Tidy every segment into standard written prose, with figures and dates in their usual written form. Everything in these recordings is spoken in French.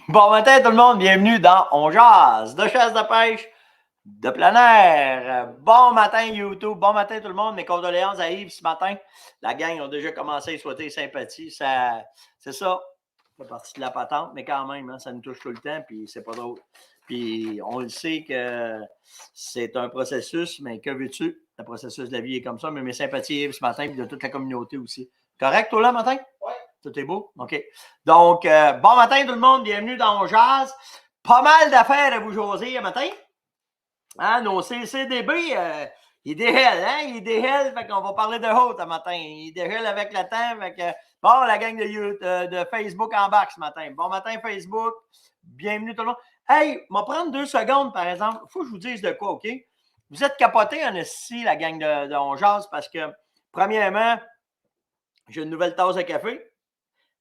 Bon matin tout le monde, bienvenue dans On Jase, de chasse de pêche, de plein air. Bon matin YouTube, bon matin tout le monde, mes condoléances à Yves ce matin. La gang a déjà commencé à souhaiter sympathie, c'est ça, c'est partie de la patente, mais quand même, hein, ça nous touche tout le temps, puis c'est pas drôle. Puis on le sait que c'est un processus, mais que veux-tu? Le processus de la vie est comme ça, mais mes sympathies Yves ce matin, puis de toute la communauté aussi. Correct toi là matin? Oui. Tout est beau? OK. Donc, bon matin tout le monde, bienvenue dans On Jase. Pas mal d'affaires à vous jaser ce matin. Hein, nos CCDB, il déhèle, hein? Il déhèle, fait qu'on va parler de haut ce matin. Il déhèle avec le temps, fait que, bon, la gang de Facebook embarque ce matin. Bon matin Facebook, bienvenue tout le monde. Hey, on va prendre 2 secondes, par exemple. Il faut que je vous dise de quoi, OK? Vous êtes capotés en ici, la gang de On Jase, parce que, premièrement, j'ai une nouvelle tasse de café.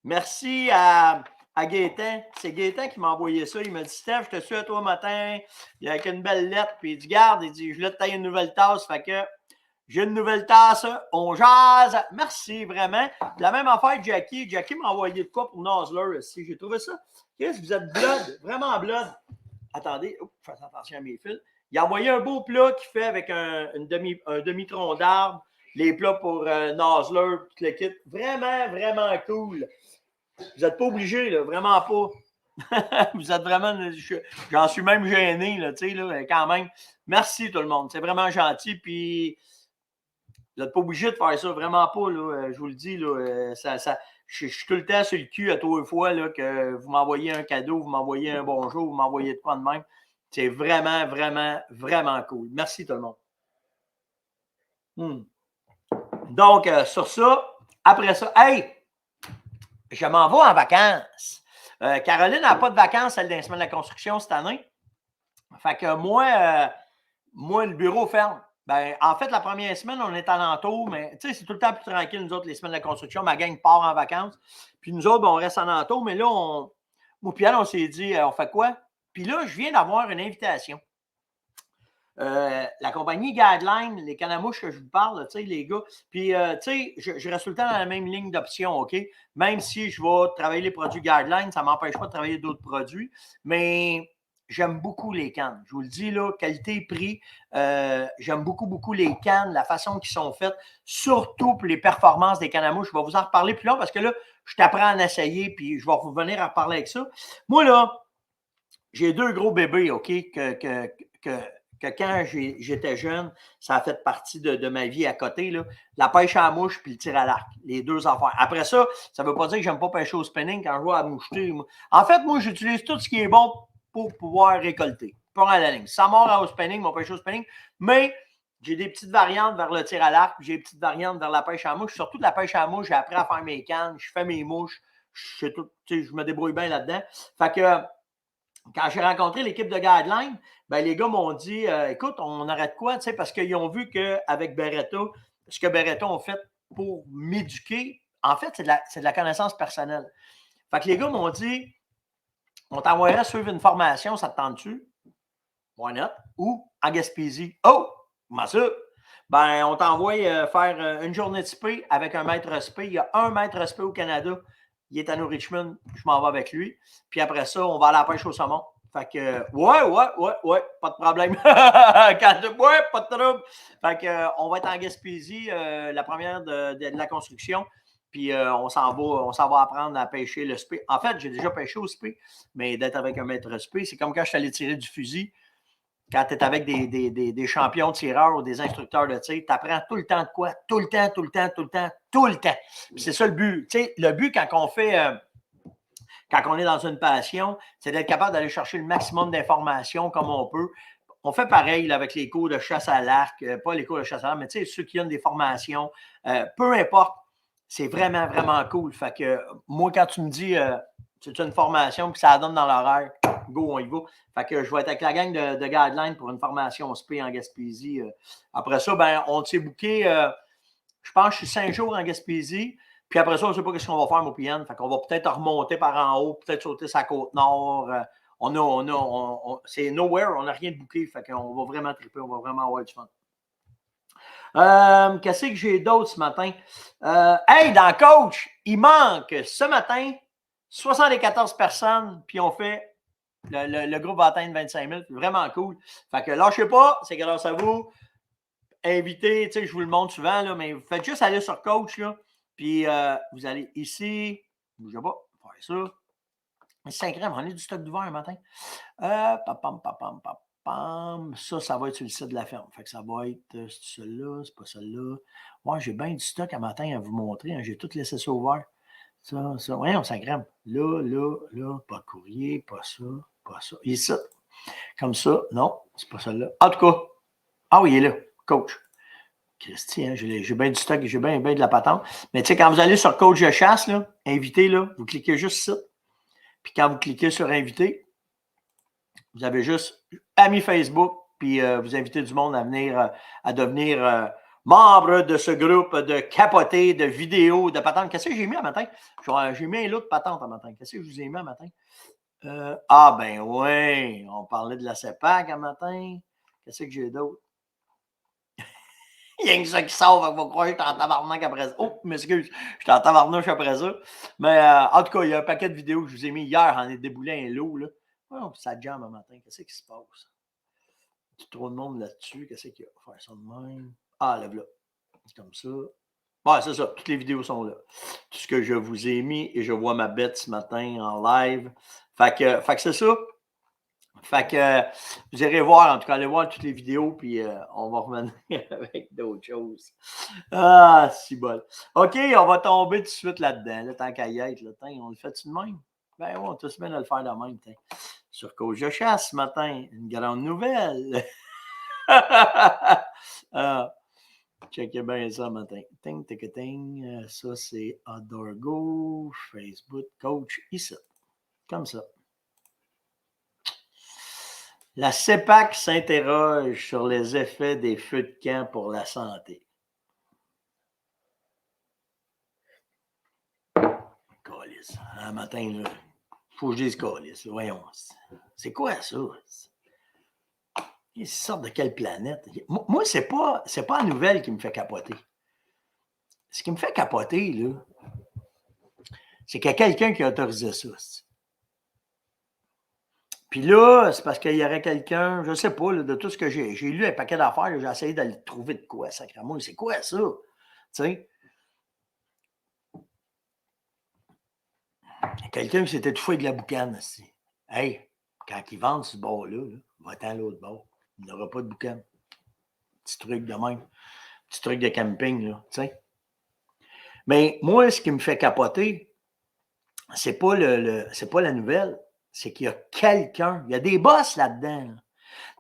Merci à Gaétan. C'est Gaétan qui m'a envoyé ça. Il m'a dit Steph, je te suis à toi matin. Il y a une belle lettre. Puis il dit garde, il dit je voulais te tailler une nouvelle tasse. Fait que j'ai une nouvelle tasse. On jase. Merci vraiment. La même affaire, Jackie. Jackie m'a envoyé de quoi pour Nosler aussi. J'ai trouvé ça. Qu'est-ce que vous êtes blood? Vraiment blood. Attendez. Faites attention à mes fils. Il a envoyé un beau plat qu'il fait avec un demi-tronc d'arbre. Les plats pour Nosler, tout le kit. Vraiment, vraiment cool. Vous n'êtes pas obligés, là, vraiment pas. Vous êtes vraiment. J'en suis même gêné, là, tu sais, là, quand même. Merci tout le monde. C'est vraiment gentil. Puis vous n'êtes pas obligés de faire ça, vraiment pas, là. Je vous le dis, là. Je suis tout le temps sur le cul à tous les fois là, que vous m'envoyez un cadeau, vous m'envoyez un bonjour, vous m'envoyez de quoi de même. C'est vraiment, vraiment, vraiment cool. Merci tout le monde. Donc, sur ça, après ça, hey! Je m'en vais en vacances. Caroline n'a pas de vacances, elle, dans les semaines de la construction cette année. Fait que moi le bureau ferme. Ben, en fait, la première semaine, on est alentour, mais tu sais, c'est tout le temps plus tranquille, nous autres, les semaines de la construction. Ma gang part en vacances. Puis nous autres, ben, on reste alentour, mais là, moi, puis elle, on s'est dit, on fait quoi? Puis là, je viens d'avoir une invitation. La compagnie Guideline, les canamouches que je vous parle, tu sais, les gars. Puis, tu sais, je reste tout le temps dans la même ligne d'options, OK? Même si je vais travailler les produits Guideline, ça ne m'empêche pas de travailler d'autres produits. Mais j'aime beaucoup les cannes. Je vous le dis, là, qualité-prix. J'aime beaucoup, beaucoup les cannes, la façon qu'ils sont faites, surtout pour les performances des canamouches. Je vais vous en reparler plus long parce que là, je t'apprends à en essayer, puis je vais vous venir à parler avec ça. Moi, là, j'ai 2 gros bébés, OK, que quand j'étais jeune, ça a fait partie de ma vie à côté, là. La pêche à la mouche puis le tir à l'arc. Les 2 affaires. Après ça, ça ne veut pas dire que j'aime pas pêcher au spinning quand je vois à moucheter. En fait, moi, j'utilise tout ce qui est bon pour pouvoir récolter. Pas à la ligne. Ça mord au spinning, mon pêche au spinning. Mais j'ai des petites variantes vers le tir à l'arc, j'ai des petites variantes vers la pêche à la mouche. Surtout de la pêche à la mouche, j'ai appris à faire mes cannes, je fais mes mouches, je me débrouille bien là-dedans. Fait que quand j'ai rencontré l'équipe de Guideline, ben, les gars m'ont dit écoute, on arrête quoi? Parce qu'ils ont vu qu'avec Beretta, ce que Beretta ont fait pour m'éduquer, en fait, c'est de la connaissance personnelle. Fait que les gars m'ont dit on t'envoierait suivre une formation, ça te tente-tu? Why not? Ou en Gaspésie. Oh! Comment ça? Ben, on t'envoie faire une journée de spé avec un maître spé. Il y a un maître spé au Canada. Il est à New Richmond. Je m'en vais avec lui. Puis après ça, on va à la pêche au saumon. Fait que, ouais, pas de problème. Ouais, pas de trouble. Fait que, on va être en Gaspésie, la première de la construction. Puis on s'en va apprendre à pêcher le spé. En fait, j'ai déjà pêché au spé, mais d'être avec un maître spé, c'est comme quand je suis allé tirer du fusil. Quand tu es avec des champions tireurs ou des instructeurs de tir, tu apprends tout le temps de quoi? Tout le temps, tout le temps, tout le temps, tout le temps. Puis c'est ça le but. Tu sais, le but quand on fait, quand on est dans une passion, c'est d'être capable d'aller chercher le maximum d'informations comme on peut. On fait pareil là, avec les cours de chasse à l'arc, pas les cours de chasse à l'arc, mais tu sais, ceux qui donnent des formations, peu importe, c'est vraiment, vraiment cool. Fait que moi, quand tu me dis, c'est une formation puis ça donne dans l'horaire, go, on y va. Fait que je vais être avec la gang de Guideline pour une formation SP en Gaspésie. Après ça, ben, on s'est booké, je pense que je suis 5 jours en Gaspésie. Puis après ça, on ne sait pas ce qu'on va faire, mon PN. Fait qu'on va peut-être remonter par en haut, peut-être sauter sa côte nord. C'est nowhere, on n'a rien de booké. Fait qu'on va vraiment triper, on va vraiment avoir du fun. Qu'est-ce que j'ai d'autre ce matin? Hey, dans Coach, il manque ce matin 74 personnes, puis on fait le groupe va atteindre 25 000. C'est vraiment cool. Fait que lâchez pas, c'est grâce à vous. Invitez, tu sais, je vous le montre souvent, là, mais vous faites juste aller sur coach, là, puis vous allez ici, bougez pas, faire ça. C'est incroyable, on a du stock d'ouvert un matin. Papam, papam, papam. Ça va être sur le site de la ferme. Fait que ça va être c'est celle-là, c'est pas celle-là. Ouais, j'ai bien du stock un matin à vous montrer. Hein, j'ai tout laissé ça ouvert. Ça. Voyons, ça grimpe. Là, pas de courrier, pas ça, pas ça. Ici, comme ça. Non, c'est pas celle-là. En tout cas, ah oui, il est là, coach. Christy, hein, j'ai bien du stock, j'ai bien de la patente. Mais tu sais, quand vous allez sur coach de chasse, là, invité, là, vous cliquez juste ici. Puis quand vous cliquez sur invité, vous avez juste ami Facebook, puis vous invitez du monde à venir, à devenir membre de ce groupe de capotés, de vidéos, de patentes. Qu'est-ce que j'ai mis un matin? J'ai mis un lot de patentes un matin. Qu'est-ce que je vous ai mis un matin? Ben oui, on parlait de la CEPAC un matin. Qu'est-ce que j'ai d'autre? Il y a que ça qui sort, vous croire que je suis en tabarnak après ça. Oh, m'excuse, je suis en tabarnouche après ça. Mais en tout cas, il y a un paquet de vidéos que je vous ai mis hier, en est déboulé un lot. Là. Oh, ça jamme un matin. Qu'est-ce qui se passe? Il y a trop de monde là-dessus. Qu'est-ce qu'il y a? Faire ça de même. Ah, là, là. C'est comme ça. Ouais, c'est ça. Toutes les vidéos sont là. Tout ce que je vous ai mis et je vois ma bête ce matin en live. Fait que c'est ça. Fait que vous irez voir, en tout cas, allez voir toutes les vidéos, puis on va revenir avec d'autres choses. Ah, c'est bon. OK, on va tomber tout de suite là-dedans, là, tant qu'à y être. Là, on le fait-tu de même? Ben oui, on est tous bien de le faire de même. T'in. Sur Coach de chasse ce matin, une grande nouvelle. Checkez bien ça matin. Ting, ting, ting. Ça, c'est Adorgo, Facebook, Coach, ici. Comme ça. La CEPAC s'interroge sur les effets des feux de camp pour la santé. Calice. Un matin, là, faut que je dise calice. Voyons. C'est quoi ça? Ils sortent de quelle planète? Moi, c'est pas la nouvelle qui me fait capoter. Ce qui me fait capoter, là, c'est qu'il y a quelqu'un qui a autorisé ça. Puis là, c'est parce qu'il y aurait quelqu'un, je ne sais pas, là, de tout ce que j'ai lu un paquet d'affaires, j'ai essayé de le trouver de quoi, sacrément. C'est quoi ça? Tu sais? Quelqu'un qui s'est étouffé de la boucane aussi. Hey, quand ils vendent ce bord-là, va-t'en à l'autre bord. Il n'y aura pas de boucane. Petit truc de même. Petit truc de camping, là, tu sais. Mais moi, ce qui me fait capoter, c'est pas c'est pas la nouvelle, c'est qu'il y a quelqu'un, il y a des boss là-dedans. Là.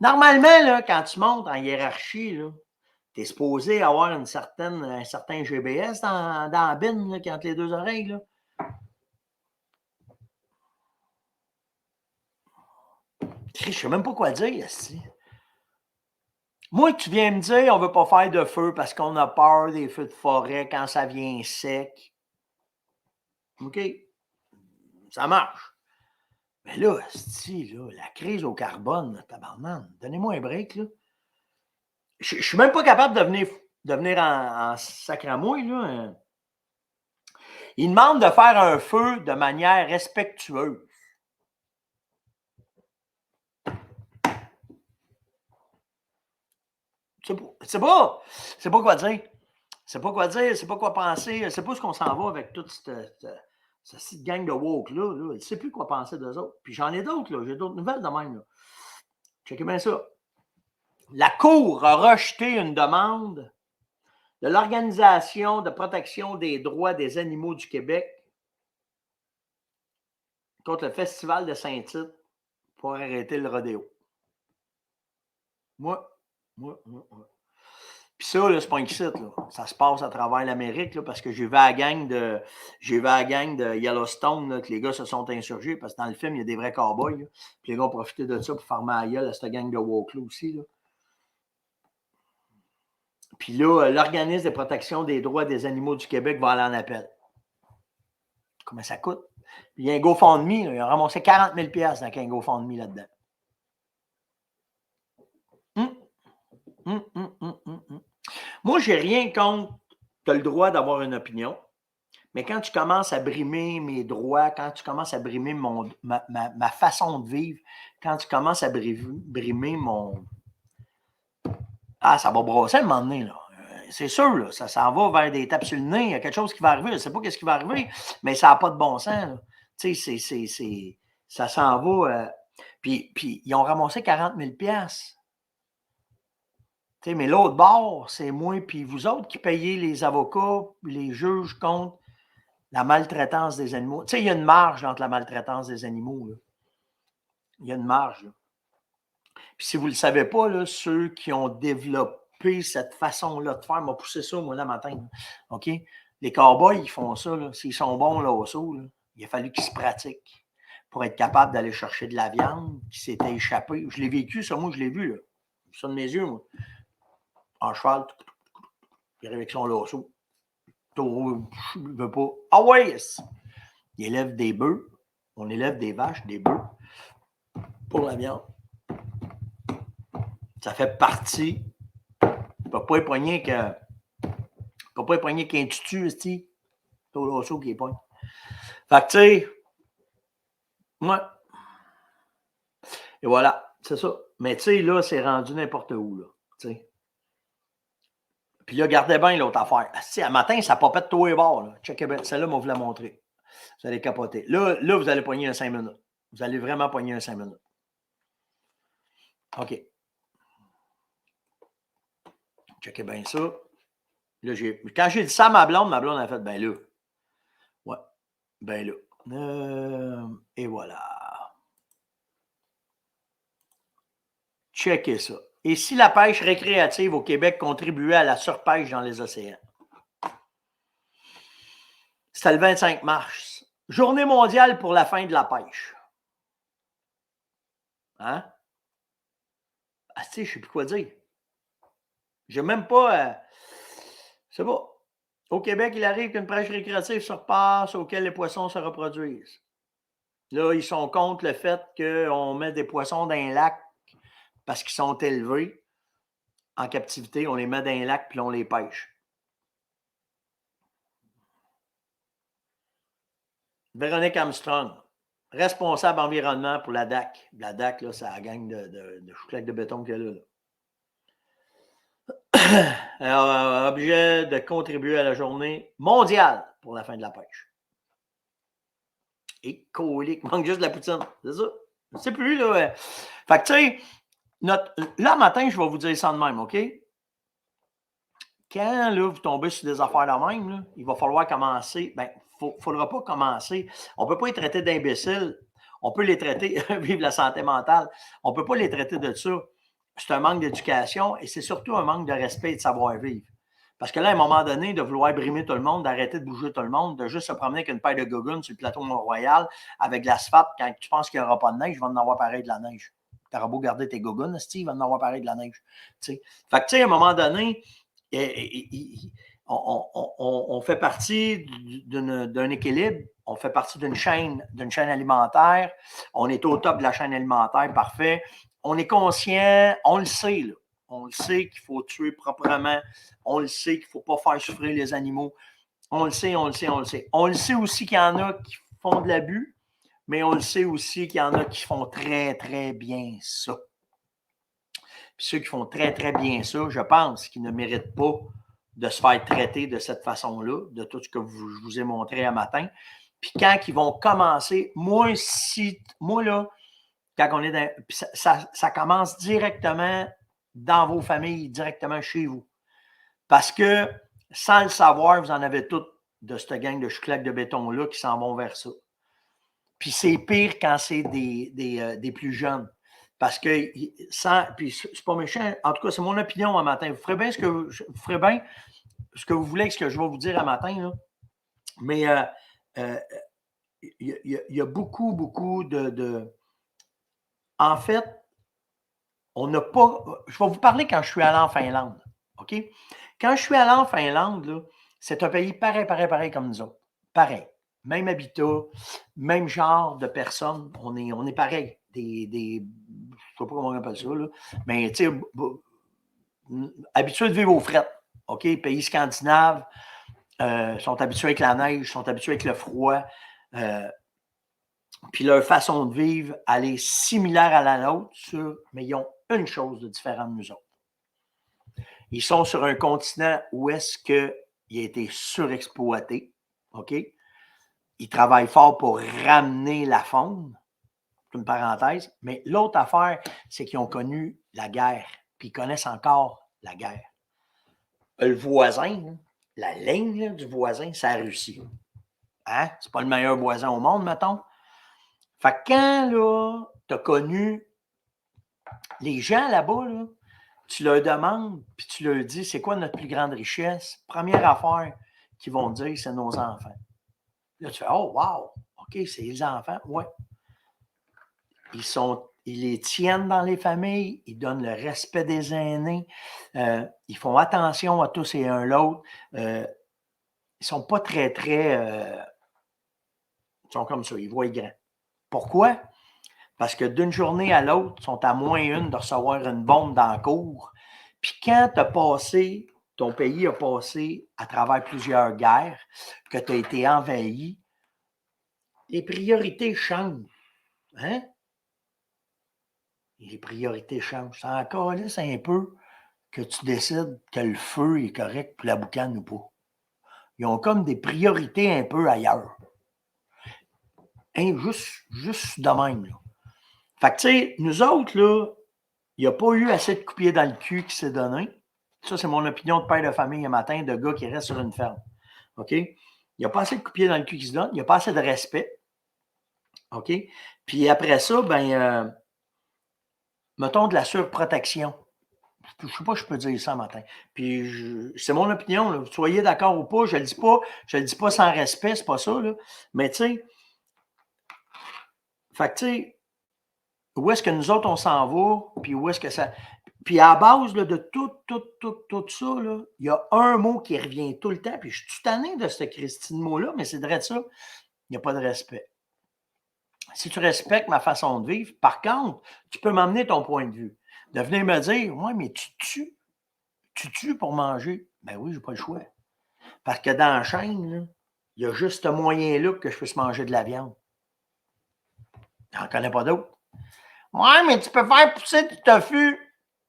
Normalement, là, quand tu montes en hiérarchie, tu es supposé avoir un certain GBS dans la bine, là, entre les deux oreilles. Là. Je ne sais même pas quoi dire, ici. Moi, tu viens me dire on ne veut pas faire de feu parce qu'on a peur des feux de forêt quand ça vient sec. OK. Ça marche. Mais là, la crise au carbone, tabarnak, donnez-moi un break, là. Je ne suis même pas capable de venir en sacramouille, là. Il demande de faire un feu de manière respectueuse. C'est pas quoi dire. C'est pas quoi dire, c'est pas quoi penser, c'est pas ce qu'on s'en va avec toute cette gang de woke-là. Là. Je ne sais plus quoi penser d'eux autres. Puis j'en ai d'autres, là. J'ai d'autres nouvelles de même. Là. Checkez bien ça. La Cour a rejeté une demande de l'Organisation de protection des droits des animaux du Québec contre le Festival de Saint-Tite pour arrêter le rodéo. Moi. Puis ça, là, c'est pas un site, là. Ça se passe à travers l'Amérique, là, parce que j'ai vu à la gang de Yellowstone, là, que les gars se sont insurgés, parce que dans le film, il y a des vrais cowboys, là. Puis les gars ont profité de ça pour farmer à gueule à cette gang de woke-là aussi, là. Puis là, l'Organisme de protection des droits des animaux du Québec va aller en appel. Comment ça coûte? Puis il y a un GoFundMe, là, il a ramassé 40 000 $ dans un GoFundMe là-dedans. Moi, j'ai rien contre. Tu as le droit d'avoir une opinion. Mais quand tu commences à brimer mes droits, quand tu commences à brimer ma façon de vivre, quand tu commences à brimer mon... Ah, ça va brosser à un moment donné, là. C'est sûr, là, ça s'en va vers des tapes sur le nez, il y a quelque chose qui va arriver, je ne sais pas ce qui va arriver, mais ça n'a pas de bon sens, là. Tu sais, ça s'en va. Puis ils ont ramassé 40 000 $. Mais l'autre bord, c'est moi puis vous autres qui payez les avocats, les juges contre la maltraitance des animaux. Tu sais, il y a une marge entre la maltraitance des animaux. Là. Il y a une marge. Là. Puis si vous ne le savez pas, là, ceux qui ont développé cette façon-là de faire, m'ont poussé ça, moi, là, matin. Là. OK? Les cowboys, ils font ça. Là. S'ils sont bons là, au saut, là, il a fallu qu'ils se pratiquent pour être capable d'aller chercher de la viande qui s'était échappée. Je l'ai vécu, ça, moi, je l'ai vu. Là. Ça de mes yeux, moi. En cheval, il arrive avec son lasso. Taureau, je ne veux pas. Ah ouais! Il élève des bœufs. On élève des vaches, des bœufs pour la viande. Ça fait partie. Il ne peut pas époigner qu'un tutu, c'est au lasso qui est pogne. Fait que, tu sais, moi. Et voilà, c'est ça. Mais tu sais, là, c'est rendu n'importe où, là. Tu sais. Puis là, gardez bien l'autre affaire. À matin, ça popette tous les bords, là. Checkez bien. Celle-là, moi, vous la montrer. Vous allez capoter. Là, vous allez pogner un 5 minutes. Vous allez vraiment pogner un 5 minutes. OK. Checkez bien ça. Là, quand j'ai dit ça à ma blonde a fait, ben là. Ouais. Ben là. Et voilà. Checkez ça. Et si la pêche récréative au Québec contribuait à la surpêche dans les océans? C'était le 25 mars. Journée mondiale pour la fin de la pêche. Hein? Ah, tu sais, je ne sais plus quoi dire. Je n'ai même pas. C'est pas. Au Québec, il arrive qu'une pêche récréative surpasse auquel les poissons se reproduisent. Là, ils sont contre le fait qu'on met des poissons dans un lac parce qu'ils sont élevés en captivité. On les met dans un lac puis on les pêche. Véronique Armstrong, responsable environnement pour la DAC. La DAC, là, c'est la gang de chouclaques de béton qu'il y a là. Alors, objet de contribuer à la journée mondiale pour la fin de la pêche. Et colique, manque juste de la poutine. C'est ça. Je ne sais plus, là. Fait que, tu sais, là, matin, je vais vous dire ça de même, OK? Quand, là, vous tombez sur des affaires de même, là, il va falloir commencer. Ben, il ne faudra pas commencer. On ne peut pas les traiter d'imbéciles. On peut les traiter, vive la santé mentale. On ne peut pas les traiter de ça. C'est un manque d'éducation et c'est surtout un manque de respect et de savoir-vivre. Parce que là, à un moment donné, de vouloir brimer tout le monde, d'arrêter de bouger tout le monde, de juste se promener avec une paire de gogoons sur le plateau Mont-Royal avec de l'asphalte, quand tu penses qu'il n'y aura pas de neige, il va en avoir pareil de la neige. Tu auras beau garder tes gogoons, il va en avoir pareil de la neige. T'sais. Fait que, tu sais, à un moment donné, on fait partie d'un équilibre, on fait partie d'une chaîne alimentaire, on est au top de la chaîne alimentaire, parfait. On est conscient, on le sait, là. On le sait qu'il faut tuer proprement. On le sait qu'il ne faut pas faire souffrir les animaux. On le sait, on le sait, on le sait. On le sait aussi qu'il y en a qui font de l'abus, mais on le sait aussi qu'il y en a qui font très, très bien ça. Puis ceux qui font très, très bien ça, je pense qu'ils ne méritent pas de se faire traiter de cette façon-là, de tout ce que je vous ai montré un matin. Puis quand ils vont commencer, moi, là, quand on est dans. Ça commence directement dans vos familles, directement chez vous. Parce que, sans le savoir, vous en avez toutes de cette gang de chouclaques de béton-là qui s'en vont vers ça. Puis c'est pire quand c'est des plus jeunes. Parce que, puis c'est pas méchant, en tout cas, c'est mon opinion un matin. Vous ferez bien ce que vous voulez, ce que je vais vous dire un matin. Là. Mais il y a beaucoup, beaucoup de. En fait, on n'a pas. Je vais vous parler quand je suis allé en Finlande. OK? Quand je suis allé en Finlande, là, c'est un pays pareil comme nous autres. Pareil. Même habitat, même genre de personnes. On est pareil. Je ne sais pas comment on appelle ça, là. Mais tu sais, habitué de vivre aux frettes. OK? Pays scandinave. sont habitués avec la neige, sont habitués avec le froid. Puis leur façon de vivre, elle est similaire à la nôtre, mais ils ont une chose de différent de nous autres. Ils sont sur un continent où est-ce qu'il a été surexploité, OK? Ils travaillent fort pour ramener la faune, c'est une parenthèse, mais l'autre affaire, c'est qu'ils ont connu la guerre, puis ils connaissent encore la guerre. Le voisin, la ligne du voisin, c'est la Russie. Hein? C'est pas le meilleur voisin au monde, mettons. Fait que quand, là, tu as connu les gens là-bas, là, tu leur demandes, puis tu leur dis, c'est quoi notre plus grande richesse? Première affaire qu'ils vont dire, c'est nos enfants. Là, tu fais, oh, wow, OK, c'est les enfants. Ouais. Ils les tiennent dans les familles, ils donnent le respect des aînés, ils font attention à tous et un l'autre. Ils ne sont pas très, très. Ils sont comme ça, ils voient grand. Pourquoi? Parce que d'une journée à l'autre, ils sont à moins une de recevoir une bombe dans la cour. Puis quand tu as passé, ton pays a passé à travers plusieurs guerres, que tu as été envahi, les priorités changent. Hein? Les priorités changent. Ça encore là, c'est un peu que tu décides que le feu est correct pour la boucane ou pas. Ils ont comme des priorités un peu ailleurs. Hein, juste de même. Là. Fait que, tu sais, nous autres, là, il n'y a pas eu assez de coupiers dans le cul qui s'est donné. Ça, c'est mon opinion de père de famille un matin, de gars qui reste sur une ferme. OK? Il n'y a pas assez de coupiers dans le cul qui se donnent. Il n'y a pas assez de respect. OK? Puis après ça, ben, mettons de la surprotection. Je ne sais pas si je peux dire ça matin. Puis c'est mon opinion. Là. Vous soyez d'accord ou pas, je ne le dis pas sans respect, c'est pas ça. Là. Mais tu sais, fait que tu sais, où est-ce que nous autres, on s'en va, puis où est-ce que ça. Puis à la base là, de tout ça, là, il y a un mot qui revient tout le temps, puis je suis tanné de ce Christine mot-là, mais c'est vrai de ça, il n'y a pas de respect. Si tu respectes ma façon de vivre, par contre, tu peux m'amener ton point de vue. De venir me dire, ouais, mais tu tues pour manger. Ben oui, j'ai pas le choix. Parce que dans la chaîne, là, il y a juste ce moyen-là que je puisse manger de la viande. J'en connais pas d'autres. Ouais, mais tu peux faire pousser du tofu.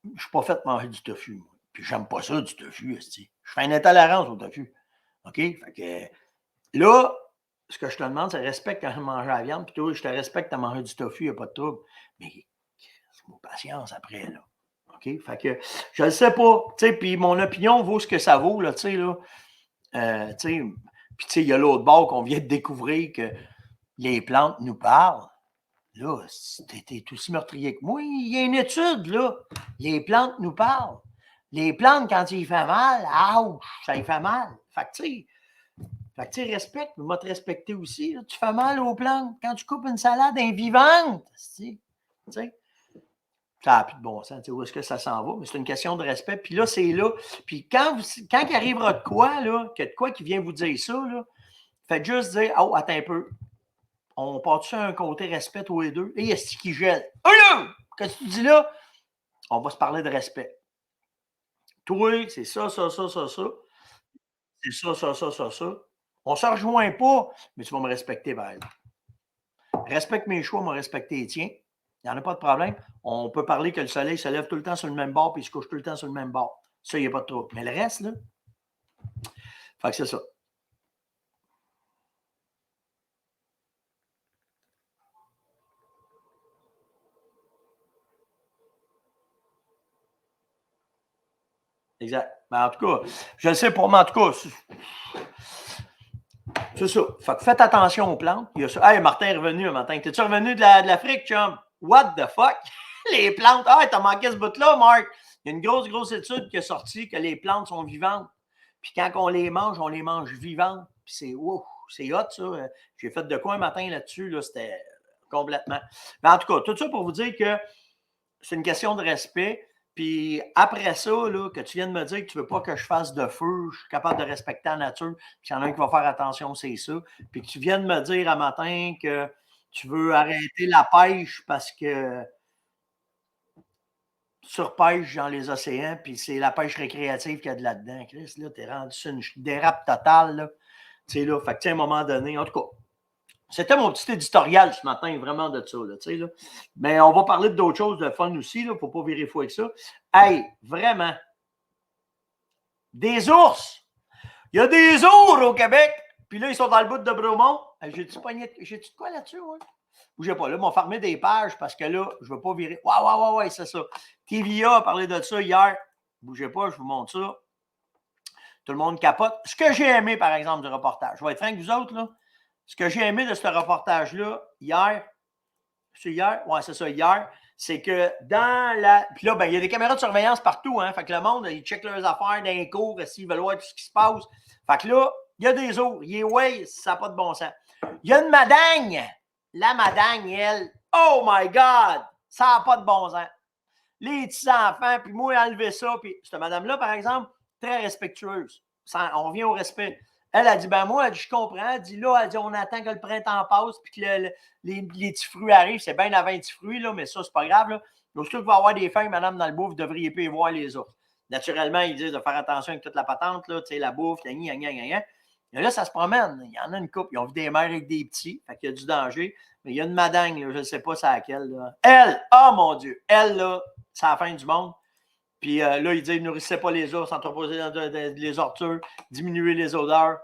Je ne suis pas fait de manger du tofu, moi. Puis j'aime pas ça, du tofu, esti. Je fais une intolérance au tofu. OK? Fait que là, ce que je te demande, c'est respecte quand je mange la viande, puis toi, je te respecte à manger du tofu, il n'y a pas de trouble. Mais c'est mon patience après, là. OK? Fait que je ne sais pas. Tu sais, puis mon opinion vaut ce que ça vaut, là, tu sais, là. Tu sais, puis tu sais, il y a l'autre bord qu'on vient de découvrir que les plantes nous parlent. Là, t'es aussi meurtrier que moi. Il y a une étude, là. Les plantes nous parlent. Les plantes, quand il fait mal, ouch, ça y fait mal. Fait que, tu sais, respecte, mais moi te respecter aussi. Là. Tu fais mal aux plantes quand tu coupes une salade invivante. Tu sais, ça n'a plus de bon sens. Où est-ce que ça s'en va? Mais c'est une question de respect. Puis là, c'est là. Puis quand il arrivera de quoi, là, que de quoi qui vient vous dire ça, là, faites juste dire, oh, attends un peu. On part-tu un côté respect tous les deux? Et il y a ce qui gèle. Oh là! Qu'est-ce que tu dis là? On va se parler de respect. Toi, c'est ça, ça, ça, ça, ça. C'est ça, ça, ça, ça, ça. On ne se rejoint pas, mais tu vas me respecter, Val. Respecte mes choix, moi respecter les tiens. Il n'y en a pas de problème. On peut parler que le soleil se lève tout le temps sur le même bord puis il se couche tout le temps sur le même bord. Ça, il n'y a pas de trouble. Mais le reste, là, fait que c'est ça. Exact. Ben, en tout cas, je ne sais pas, mais en tout cas, c'est ça. Fait que faites attention aux plantes. Il y a ça. Hey, Martin est revenu un matin. T'es-tu revenu de l'Afrique, chum? What the fuck? Les plantes. Ah, t'as manqué ce bout-là, Marc. Il y a une grosse étude qui est sortie que les plantes sont vivantes. Puis quand on les mange vivantes. Puis c'est wow, c'est hot, ça. J'ai fait de quoi un matin là-dessus, là, c'était complètement. Mais en tout cas, tout ça pour vous dire que c'est une question de respect. Puis après ça, là, que tu viennes me dire que tu ne veux pas que je fasse de feu, je suis capable de respecter la nature, puis il y en a un qui va faire attention, c'est ça. Puis que tu viennes me dire un matin que tu veux arrêter la pêche parce que surpêche dans les océans, puis c'est la pêche récréative qu'il y a de là-dedans. Chris, là, t'es rendu sur une dérape totale, là. Tu sais, là, fait que, à un moment donné, en tout cas, c'était mon petit éditorial ce matin, vraiment de ça, là, tu sais, là. Mais on va parler d'autres choses de fun aussi, là, faut pas virer fou avec ça. Hey, vraiment, des ours! Il y a des ours au Québec! Puis là, ils sont dans le bout de Bromont. J'ai-tu de quoi là-dessus, ouais? Bougez pas, là, ils m'ont fermé des pages parce que là, je ne veux pas virer. Ouais, c'est ça. TVA a parlé de ça hier. Bougez pas, je vous montre ça. Tout le monde capote. Ce que j'ai aimé, par exemple, du reportage, je vais être franc avec vous autres, là. Ce que j'ai aimé de ce reportage-là, hier, c'est hier? Ouais, c'est ça, hier, c'est que dans la. Puis là, ben, il y a des caméras de surveillance partout, hein. Fait que le monde, ils checkent leurs affaires dans les cours, s'ils veulent voir tout ce qui se passe. Fait que là, il y a des ours. Il est ouais, ça n'a pas de bon sens. Il y a une madagne. La madagne, elle, oh my God, ça n'a pas de bon sens. Les petits enfants, puis moi, enlever ça. Puis cette madame-là, par exemple, très respectueuse. On revient au respect. Elle a dit, ben moi, elle dit, je comprends. Elle dit, là, elle dit, on attend que le printemps passe, puis que les petits fruits arrivent. C'est bien avant les petits fruits, là, mais ça, c'est pas grave. Là. Donc, si vous va avoir des feuilles, madame, dans le bouffe, vous devriez pas y voir les autres. Naturellement, ils disent de faire attention avec toute la patente, là, tu sais, la bouffe, Et là, ça se promène. Il y en a une couple. Ils ont vu des mères avec des petits. Fait qu'il y a du danger. Mais il y a une madagne, là, je ne sais pas c'est laquelle. Là. Elle, oh mon Dieu, elle, là, c'est la fin du monde. Puis là, il dit, nourrissez pas les ours, entreposez dans les ortures, diminuez les odeurs.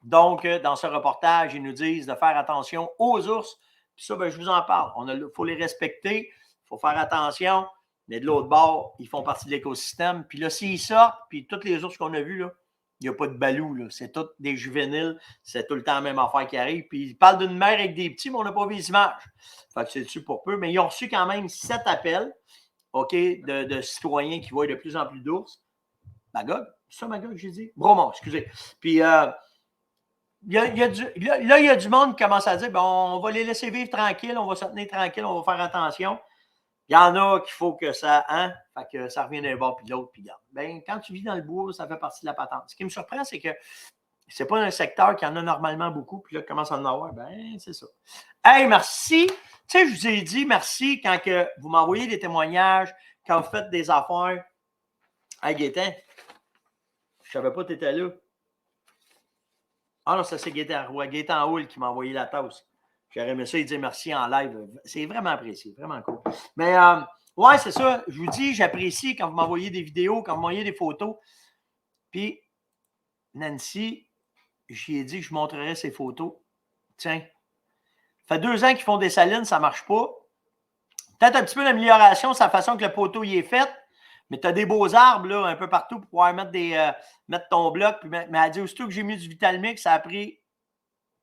Donc, dans ce reportage, ils nous disent de faire attention aux ours. Puis ça, ben, je vous en parle. Il faut les respecter, il faut faire attention. Mais de l'autre bord, ils font partie de l'écosystème. Puis là, s'ils sortent, puis tous les ours qu'on a vus, là, il n'y a pas de balou, là. C'est tous des juvéniles. C'est tout le temps la même affaire qui arrive. Puis ils parlent d'une mère avec des petits, mais on n'a pas vu les images. Fait que c'est dessus pour peu. Mais ils ont reçu quand même 7 appels, OK, de citoyens qui voient de plus en plus d'ours. Magog? C'est ça, Magog, j'ai dit? Bromont, excusez. Puis là, il y a du monde qui commence à dire, bon, on va les laisser vivre tranquille, on va se tenir tranquille, on va faire attention. Il y en a qu'il faut que ça, hein, fait que ça revient d'un bord puis de l'autre, puis garde. Ben, quand tu vis dans le bois, ça fait partie de la patente. Ce qui me surprend, c'est que c'est pas un secteur qui en a normalement beaucoup, puis là, commence à en avoir, ben, c'est ça. Hey, merci. Tu sais, je vous ai dit merci quand que vous m'envoyez des témoignages, quand vous faites des affaires. Hey, Gaétan, je savais pas que tu étais là. Ah non, ça c'est Gaétan Houle qui m'a envoyé la tasse. J'aurais aimé ça, il dit merci en live. C'est vraiment apprécié, vraiment cool. Mais ouais, c'est ça. Je vous dis, j'apprécie quand vous m'envoyez des vidéos, quand vous m'envoyez des photos. Puis, Nancy, j'y ai dit que je montrerais ses photos. Tiens, ça fait 2 ans qu'ils font des salines, ça ne marche pas. Peut-être un petit peu d'amélioration, c'est la façon que le poteau y est fait. Mais tu as des beaux arbres là, un peu partout pour pouvoir mettre ton bloc. Puis, mais elle dit aussitôt que j'ai mis du Vitalmix, ça a pris.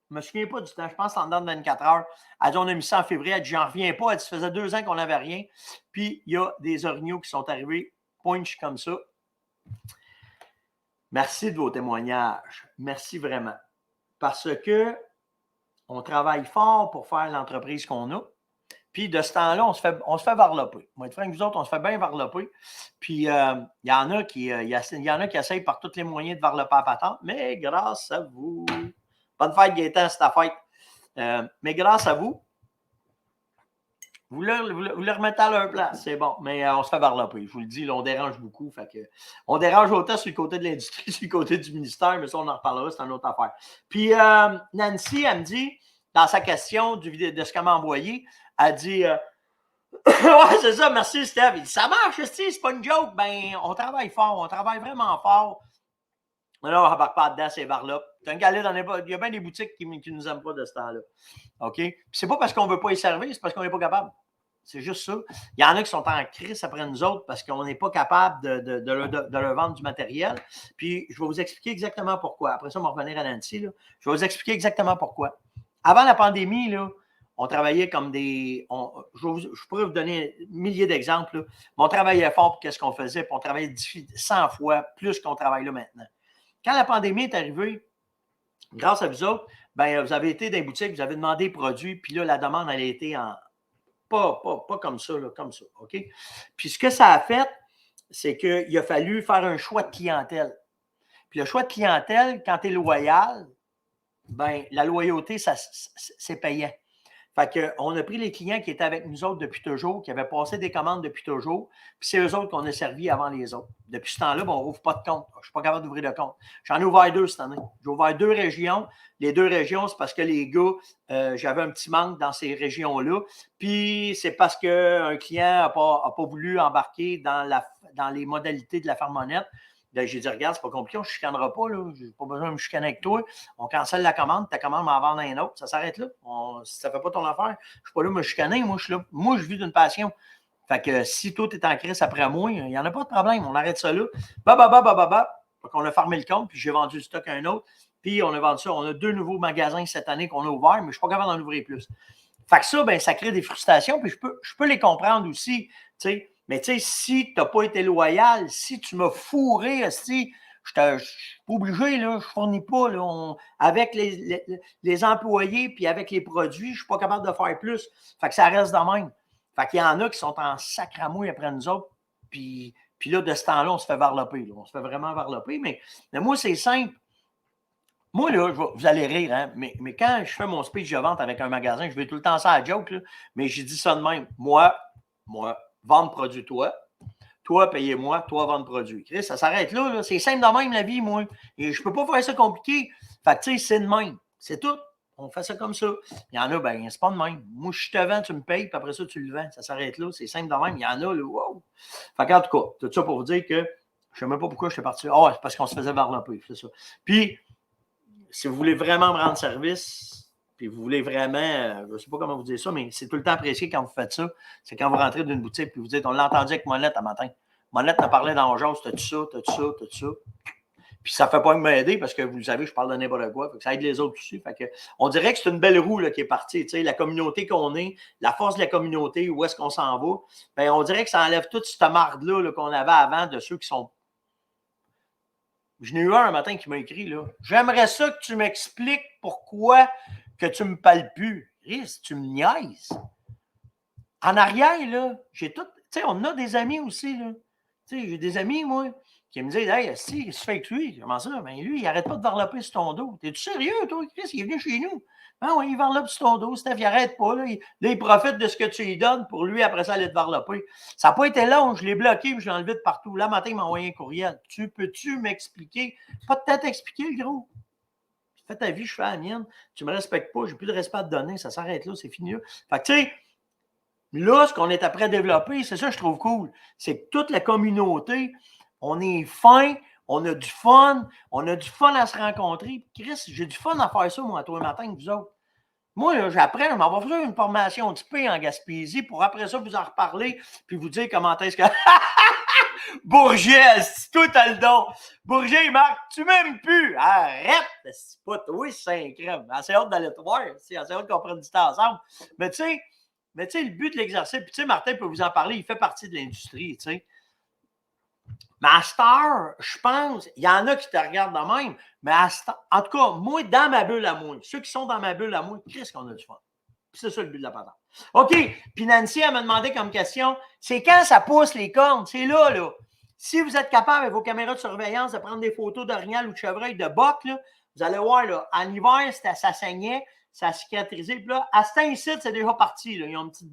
Je ne me souviens pas du temps, je pense en dedans de 24 heures. Elle dit on a mis ça en février. Elle dit j'en reviens pas. Elle dit ça faisait 2 ans qu'on n'avait rien. Puis il y a des orignaux qui sont arrivés, punch comme ça. Merci de vos témoignages. Merci vraiment. Parce que on travaille fort pour faire l'entreprise qu'on a. Puis de ce temps-là, on se fait varloper. Moi, être franc avec vous autres, on se fait bien varloper. Puis il y en a qui essayent par tous les moyens de varloper à patente, mais grâce à vous. Bonne fête, Gaétan, c'est ta fête. Mais grâce à vous, vous le remettez à leur place. C'est bon. Mais on se fait varloper. Je vous le dis, là, on dérange beaucoup. Fait que, on dérange autant sur le côté de l'industrie, sur le côté du ministère, mais ça, on en reparlera, c'est une autre affaire. Puis Nancy, elle me dit, dans sa question de ce qu'elle m'a envoyé, elle dit ouais, c'est ça, merci Steph. Il dit ça marche, c'est pas une joke. Ben, on travaille fort, on travaille vraiment fort. Là, on ne rembarque pas dedans, ces bars-là. Il y a bien des boutiques qui ne nous aiment pas de ce temps-là. OK? Puis c'est pas parce qu'on ne veut pas y servir, c'est parce qu'on n'est pas capable. C'est juste ça. Il y en a qui sont en crise après nous autres parce qu'on n'est pas capable de leur vendre du matériel. Puis je vais vous expliquer exactement pourquoi. Après ça, on va revenir à Nancy. Là. Je vais vous expliquer exactement pourquoi. Avant la pandémie, là, on travaillait comme des. Je pourrais vous donner milliers d'exemples. Là, mais on travaillait fort pour qu'est-ce qu'on faisait, puis on travaillait 100 fois plus qu'on travaille là maintenant. Quand la pandémie est arrivée, grâce à vous autres, ben, vous avez été dans les boutiques, vous avez demandé des produits, puis là, la demande, elle a été en. Pas comme ça, là, comme ça. OK? Puis ce que ça a fait, c'est qu'il a fallu faire un choix de clientèle. Puis le choix de clientèle, quand tu es loyal, ben, la loyauté, c'est payant. Fait qu'on a pris les clients qui étaient avec nous autres depuis toujours, qui avaient passé des commandes depuis toujours, puis c'est eux autres qu'on a servi avant les autres. Depuis ce temps-là, on n'ouvre pas de compte. Je ne suis pas capable d'ouvrir de compte. J'en ai ouvert 2 cette année. J'ai ouvert 2 régions. Les 2 régions, c'est parce que les gars, j'avais un petit manque dans ces régions-là. Puis c'est parce qu'un client n'a pas voulu embarquer dans les modalités de la fermonnette. J'ai dit, regarde, c'est pas compliqué, on ne chicanera pas, là. J'ai pas besoin de me chicaner avec toi. On cancelle la commande, ta commande m'en vend un autre. Ça s'arrête là. Si ça ne fait pas ton affaire, je ne suis pas là me chicaner. Moi, je suis là. Moi, je vis d'une passion. Fait que si tout est en crise après moi, il n'y en a pas de problème. On arrête ça là. Fait qu'on a fermé le compte, puis j'ai vendu le stock à un autre. Puis on a vendu ça. On a 2 nouveaux magasins cette année qu'on a ouverts, mais je ne suis pas capable d'en ouvrir plus. Fait que ça, ben, ça crée des frustrations, puis je peux les comprendre aussi. T'sais. Mais tu sais, si tu n'as pas été loyal, si tu m'as fourré, si je suis pas obligé, là, je ne fournis pas. Là, avec les employés puis avec les produits, je ne suis pas capable de faire plus. Fait que ça reste de même. Fait qu'il y en a qui sont en sacramouille après nous autres. Puis là, de ce temps-là, on se fait varloper. Là. On se fait vraiment varloper. Mais moi, c'est simple. Moi, là, vous allez rire, hein, mais quand je fais mon speech de vente avec un magasin, je vais tout le temps ça à joke, là, mais j'ai dit ça de même. Moi, vendre produit, toi, payez-moi, toi, vendre produit. Chris, ça s'arrête là, là. C'est simple de même, la vie, moi. Et je ne peux pas faire ça compliqué. Fait que, tu sais, c'est de même. C'est tout. On fait ça comme ça. Il y en a, ben, c'est pas de même. Moi, je te vends, tu me payes, puis après ça, tu le vends. Ça s'arrête là. C'est simple de même. Il y en a, là, wow. Fait qu'en tout cas, tout ça pour vous dire que je ne sais même pas pourquoi je suis parti. Ah, c'est parce qu'on se faisait varloper, c'est ça. Puis, si vous voulez vraiment me rendre service, puis vous voulez vraiment, je ne sais pas comment vous dire ça, mais c'est tout le temps apprécié quand vous faites ça. C'est quand vous rentrez d'une boutique puis vous dites, on l'a entendu avec Monette un matin. Monette m'a parlé dans le genre, t'as-tu ça, t'as-tu ça, t'as-tu ça. Puis ça ne fait pas que m'aider parce que vous le savez, je parle de n'importe quoi. Fait que ça aide les autres aussi. Fait que, on dirait que c'est une belle roue là, qui est partie. Tu sais, la communauté qu'on est, la force de la communauté, où est-ce qu'on s'en va, bien, on dirait que ça enlève toute cette marde-là là, qu'on avait avant de ceux qui sont. Je n'ai eu un matin qui m'a écrit, là. J'aimerais ça que tu m'expliques pourquoi que tu me parles plus. Chris, tu me niaises. En arrière, là, j'ai tout. Tu sais, on a des amis aussi, là. Tu sais, j'ai des amis, moi, qui me disent, hey, si, qu'est-ce que tu fais avec lui? Comment ça? Ben, lui, il n'arrête pas de varloper sur ton dos. T'es-tu sérieux, toi, Chris? Il est venu chez nous. Ah oui, il varlope sur ton dos, Steph, il n'arrête pas. Là, il profite de ce que tu lui donnes pour lui, après ça, aller te varloper. Ça n'a pas été long, je l'ai bloqué et je l'ai enlevé de partout. Là, matin, il m'a envoyé un courriel. Peux-tu m'expliquer? Pas de tête expliquer, le gros. Fais ta vie, je fais la mienne. Tu ne me respectes pas, j'ai plus de respect à te donner. Ça s'arrête là, c'est fini là. Fait que, tu sais, là, ce qu'on est après à développer, c'est ça que je trouve cool. C'est que toute la communauté, on est fin, on a du fun à se rencontrer. Chris, j'ai du fun à faire ça, moi, toi, le matin, avec vous autres. Moi, j'apprends, je m'en vais faire une formation typée en Gaspésie pour après ça vous en reparler puis vous dire comment est-ce que. Bourget, si toi t'as le don. Bourget, Marc, tu m'aimes plus. Arrête, c'est pas toi, c'est un crème. Assez hâte d'aller te voir. Assez hâte qu'on prenne du temps ensemble. Mais tu sais, le but de l'exercice, puis tu sais, Martin peut vous en parler, il fait partie de l'industrie, tu sais. Master, je pense, il y en a qui te regardent de même, mais en tout cas, moi, dans ma bulle à moi, ceux qui sont dans ma bulle à moi, qu'est-ce qu'on a du fun? C'est ça le but de la patente. OK, puis Nancy, elle m'a demandé comme question, c'est quand ça pousse les cornes? C'est là, là. Si vous êtes capable avec vos caméras de surveillance de prendre des photos d'orignal ou de chevreuil de boc, là, vous allez voir, là, en hiver, ça saignait, ça cicatrisait, puis là, à cet incite, c'est déjà parti. Là. Ils ont une petite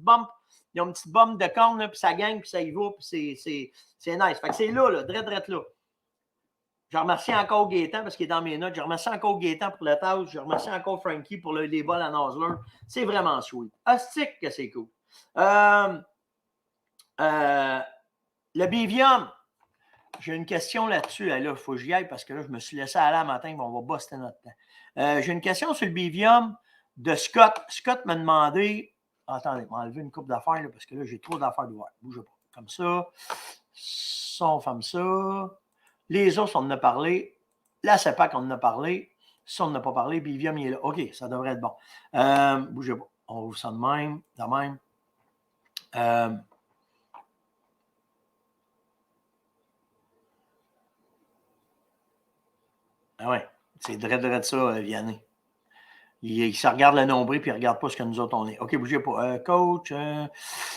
bombe de corne, là, puis ça gagne, puis ça y va, puis c'est nice. Fait que c'est là, drette là. Je remercie encore Gaétan parce qu'il est dans mes notes. Je remercie encore Gaétan pour le tâche. Je remercie encore Frankie pour les bols à Nosler. C'est vraiment sweet. Hostique que c'est cool. Le Bivium. J'ai une question là-dessus. Là, il faut que j'y aille parce que là, je me suis laissé aller un matin. On va buster notre temps. J'ai une question sur le Bivium de Scott. Scott m'a demandé. Attendez, je vais enlever une coupe d'affaires là, parce que là, j'ai trop d'affaires d'ouvert. Bougez pas. Comme ça. Ça, on fait ça. Les autres, on en a parlé. La CEPAC, on en a parlé. Si on n'en a pas parlé, Bivium, il est là. OK, ça devrait être bon. Bougez pas. On ouvre ça de même. De même. Ah ouais, c'est de ça, Vianney. Il se regarde le nombril puis il ne regarde pas ce que nous autres on est. OK, bougez pas. Coach,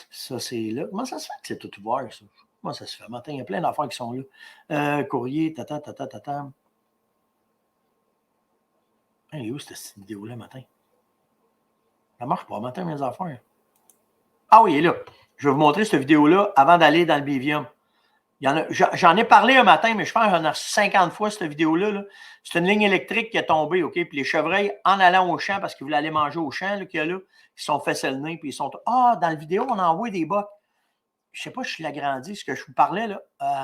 ça c'est là. Comment ça se fait que c'est tout ouvert, ça? Comment ça se fait? Matin, il y a plein d'affaires qui sont là. Courrier, tata. Elle est où cette vidéo-là, matin? Ça marche pas, matin mes affaires. Ah oui, il est là. Je vais vous montrer cette vidéo-là avant d'aller dans le Bivium. J'en ai parlé un matin, mais je pense que j'en ai reçu 50 fois cette vidéo-là. Là. C'est une ligne électrique qui est tombée, OK? Puis les chevreuils, en allant au champ, parce qu'ils voulaient aller manger au champ, qu'il y a là, ils sont fait le nez, puis ils sont. Ah, dans la vidéo, on envoie des bocs. Je ne sais pas si je l'agrandis, ce que je vous parlais, là.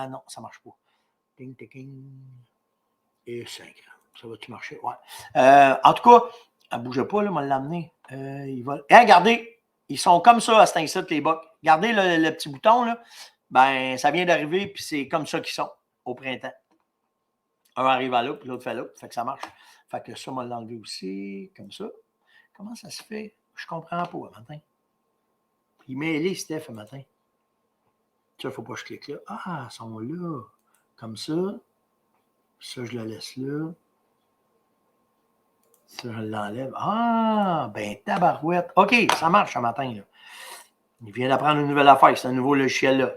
Non, ça ne marche pas. Ding, ding, ding. Et 5. Ça va-tu marcher? Ouais. En tout cas, elle ne bougeait pas, là, on l'a amené. Il va. Et regardez, ils sont comme ça à cet instant, les bocs. Regardez le petit bouton, là. Ben, ça vient d'arriver, puis c'est comme ça qu'ils sont au printemps. Un arrive à là, puis l'autre fait là. Fait que ça marche. Fait que ça, on va l'enlever aussi, comme ça. Comment ça se fait? Je comprends pas, un matin. Il met les Steph, un matin. Ça, il ne faut pas que je clique là. Ah, ils sont là. Comme ça. Ça, je le laisse là. Ça, je l'enlève. Ah, ben, tabarouette. OK, ça marche, un matin, là. Il vient d'apprendre une nouvelle affaire, c'est un nouveau logiciel-là.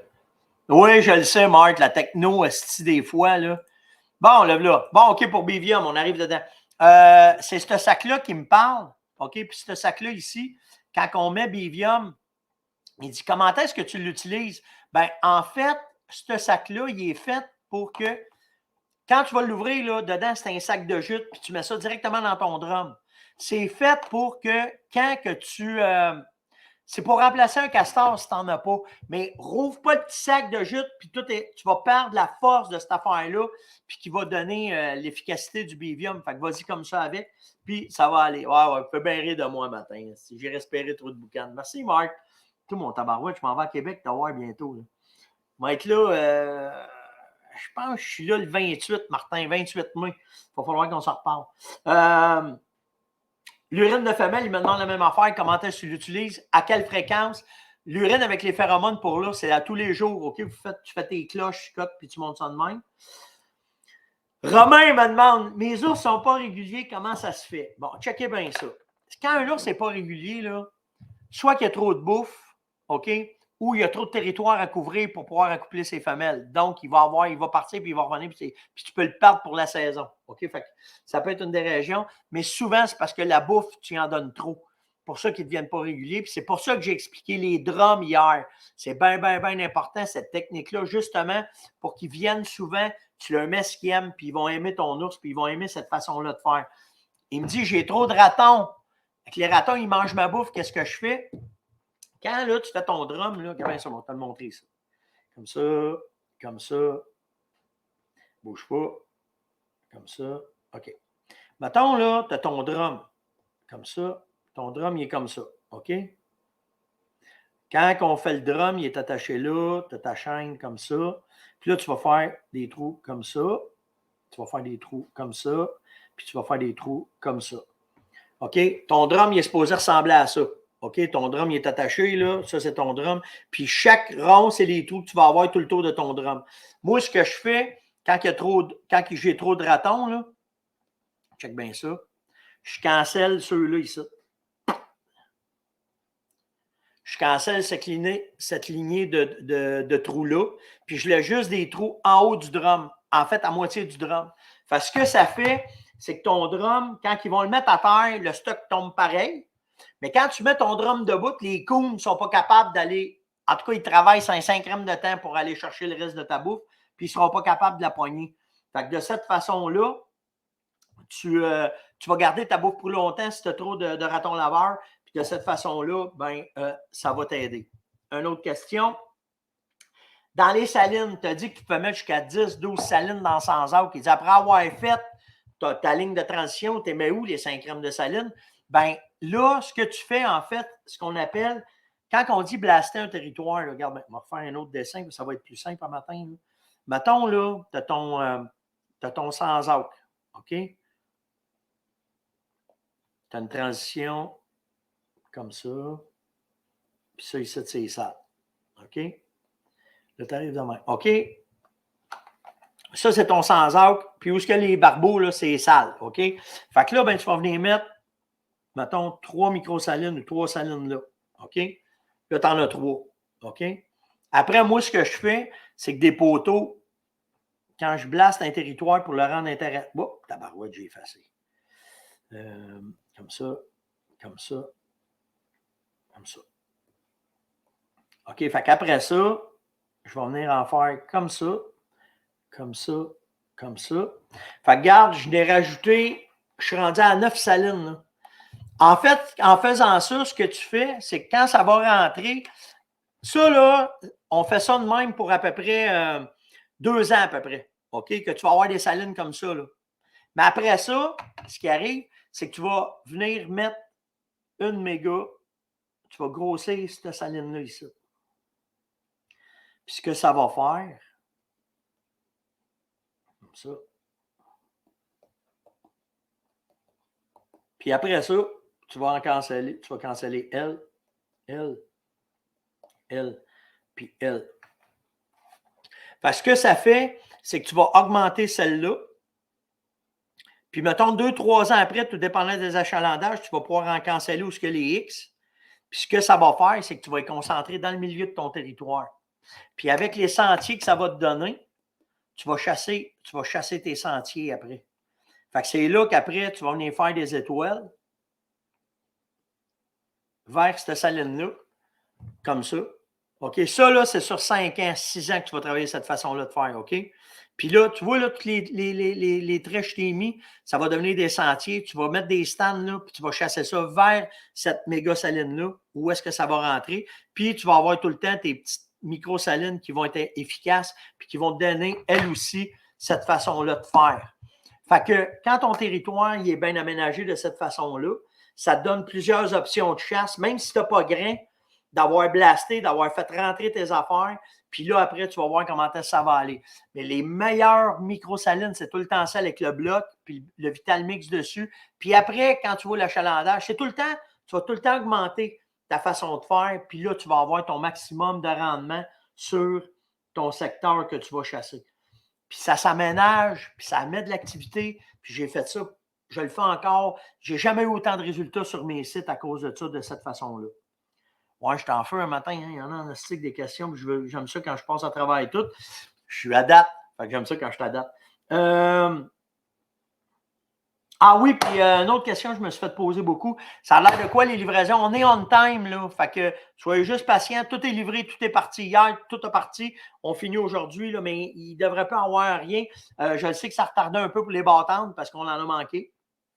Oui, je le sais, Marc, la techno, esti des fois, là. Bon, lève là. Bon, OK, pour Bivium, on arrive dedans. C'est ce sac-là qui me parle. OK, puis ce sac-là ici, quand on met Bivium, il dit comment est-ce que tu l'utilises? Ben, en fait, ce sac-là, il est fait pour que quand tu vas l'ouvrir, là, dedans, c'est un sac de jute, puis tu mets ça directement dans ton drum. C'est fait pour que quand que tu. C'est pour remplacer un castor si tu n'en as pas. Mais rouvre pas le petit sac de jute, puis tu vas perdre la force de cette affaire-là, puis qui va donner l'efficacité du Bivium. Fait que vas-y comme ça avec, puis ça va aller. Ouais, tu peux bien rire de moi matin. Si j'ai respiré trop de boucan. Merci, Marc. Tout mon tabarouette, je m'en vais à Québec, t'as voir bientôt. Là. Je vais être là, je pense que je suis là le 28, Martin, 28 mai. Il va falloir qu'on s'en reparle. L'urine de femelle, il me demande la même affaire. Comment est-ce que tu l'utilises? À quelle fréquence? L'urine avec les phéromones pour là, c'est à tous les jours. OK? Tu fais tes cloches, puis tu montes ça de même. Romain me demande, mes ours ne sont pas réguliers, comment ça se fait? Bon, checkez bien ça. Quand un ours n'est pas régulier, là, soit qu'il y a trop de bouffe, OK? Ou il y a trop de territoire à couvrir pour pouvoir accoupler ses femelles. Donc, il va partir, puis il va revenir, puis tu peux le perdre pour la saison. OK? Fait que ça peut être une des régions, mais souvent, c'est parce que la bouffe, tu en donnes trop. C'est pour ça qu'ils ne deviennent pas réguliers. Puis c'est pour ça que j'ai expliqué les drums hier. C'est bien, bien, bien important, cette technique-là, justement, pour qu'ils viennent souvent, tu leur mets ce qu'ils aiment, puis ils vont aimer ton ours, puis ils vont aimer cette façon-là de faire. Il me dit, j'ai trop de ratons. Avec les ratons, ils mangent ma bouffe, qu'est-ce que je fais? Quand là, tu fais ton drum, là, comment ça, on va te le montrer ça. Comme ça, comme ça. Bouge pas. Comme ça. OK. Mettons, là, tu as ton drum. Comme ça. Ton drum, il est comme ça. OK? Quand on fait le drum, il est attaché là. Tu as ta chaîne comme ça. Puis là, tu vas faire des trous comme ça. Tu vas faire des trous comme ça. Puis tu vas faire des trous comme ça. OK? Ton drum, il est supposé ressembler à ça. OK? Ton drum, il est attaché, là. Ça, c'est ton drum. Puis chaque rond, c'est les trous que tu vas avoir tout le tour de ton drum. Moi, ce que je fais, quand j'ai trop de ratons, là, check bien ça, je cancelle ceux-là ici. Je cancelle cette lignée de trous-là, puis je laisse juste des trous en haut du drum, en fait, à moitié du drum. Parce que ce que ça fait, c'est que ton drum, quand ils vont le mettre à terre, le stock tombe pareil. Mais quand tu mets ton drum debout, les coons ne sont pas capables d'aller. En tout cas, ils travaillent 5 grammes de temps pour aller chercher le reste de ta bouffe, puis ils ne seront pas capables de la poigner. Fait que de cette façon-là, tu vas garder ta bouffe plus longtemps si tu as trop de ratons laveurs. Puis de cette façon-là, ça va t'aider. Une autre question. Dans les salines, tu as dit que tu peux mettre jusqu'à 10, 12 salines dans 100 acres. Il dit après avoir fait ta ligne de transition, tu mets où les 5 grammes de saline? Bien, là, ce que tu fais, en fait, ce qu'on appelle, quand on dit blaster un territoire, là, regarde, on va refaire un autre dessin, ça va être plus simple un matin. Là. Mettons, là, tu as ton 100 acres. OK? Tu as une transition comme ça. Puis ça, ici, c'est ça. OK? Là, tu arrives demain. OK? Ça, c'est ton sans acre. Puis où est-ce que les barbeaux, là, c'est sale. OK? Fait que là, ben, tu vas venir mettre, mettons, 3 microsalines ou 3 salines là. OK? Là, tu en as 3. OK? Après, moi, ce que je fais, c'est que des poteaux, quand je blaste un territoire pour le rendre intéressant. Tabarouette, j'ai effacé. Comme ça, comme ça, Comme ça. OK, fait qu'après ça, je vais venir en faire comme ça, comme ça, comme ça. Fait que regarde, je l'ai rajouté, je suis rendu à 9 salines. Là. En fait, en faisant ça, ce que tu fais, c'est que quand ça va rentrer, ça là, on fait ça de même pour à peu près 2 ans à peu près. OK? Que tu vas avoir des salines comme ça. Là. Mais après ça, ce qui arrive, c'est que tu vas venir mettre une méga, tu vas grossir cette saline-là ici. Puis ce que ça va faire, comme ça. Puis après ça, tu vas canceller L, L, L, puis L. Parce que ça fait, c'est que tu vas augmenter celle-là. Puis mettons 2-3 ans après, tout dépendant des achalandages, tu vas pouvoir en canceller où ce que les X. Puis ce que ça va faire, c'est que tu vas être concentré dans le milieu de ton territoire. Puis avec les sentiers que ça va te donner, tu vas chasser tes sentiers après. Fait que c'est là qu'après, tu vas venir faire des étoiles vers cette saline-là, comme ça. OK? Ça, là, c'est sur 5 ans, 6 ans que tu vas travailler cette façon-là de faire. OK? Puis là, tu vois, là, tous les traits que je t'ai mis, ça va devenir des sentiers. Tu vas mettre des stands, là, puis tu vas chasser ça vers cette méga saline-là, où est-ce que ça va rentrer. Puis tu vas avoir tout le temps tes petites micro-salines qui vont être efficaces, puis qui vont te donner, elles aussi, cette façon-là de faire. Fait que quand ton territoire il est bien aménagé de cette façon-là, ça te donne plusieurs options de chasse, même si tu n'as pas grain, d'avoir blasté, d'avoir fait rentrer tes affaires, puis là, après, tu vas voir comment ça va aller. Mais les meilleures micro-salines, c'est tout le temps celle avec le bloc, puis le Vital Mix dessus. Puis après, quand tu vois l'achalandage, c'est tout le temps, tu vas tout le temps augmenter ta façon de faire, puis là, tu vas avoir ton maximum de rendement sur ton secteur que tu vas chasser. Puis ça s'aménage, puis ça met de l'activité, puis j'ai fait ça, je le fais encore. J'ai jamais eu autant de résultats sur mes sites à cause de ça, de cette façon-là. Ouais, je t'en fais un matin, hein, il y en a en astique des questions, puis j'aime ça quand je passe à travers et tout. Je suis à date, fait que j'aime ça quand je t'adapte. Ah oui, puis une autre question que je me suis fait poser beaucoup. Ça a l'air de quoi les livraisons? On est on time, là. Fait que soyez juste patient. Tout est livré, tout est parti hier, tout est parti. On finit aujourd'hui, là, mais il ne devrait pas avoir rien. Je le sais que ça retardait un peu pour les battantes parce qu'on en a manqué.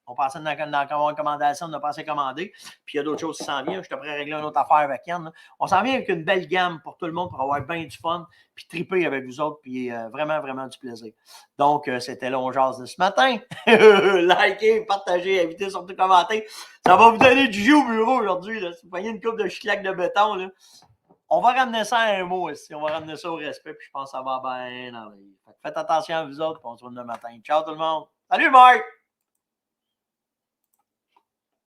On pensait dans la commandation, on n'a pas assez commandé. Puis il y a d'autres choses qui s'en viennent. Je suis prêt à régler une autre affaire avec Yann. Là. On s'en vient avec une belle gamme pour tout le monde, pour avoir bien du fun, puis triper avec vous autres, puis vraiment, vraiment du plaisir. Donc, c'était long jazz de ce matin. Likez, partagez, invitez, surtout commenter. Ça va vous donner du jus au bureau aujourd'hui. Si vous voyez une coupe de chiclac de béton, là, on va ramener ça à un mot aussi. On va ramener ça au respect, puis je pense que ça va bien aller. Faites attention à vous autres, puis on se voit demain matin. Ciao tout le monde. Salut Marc!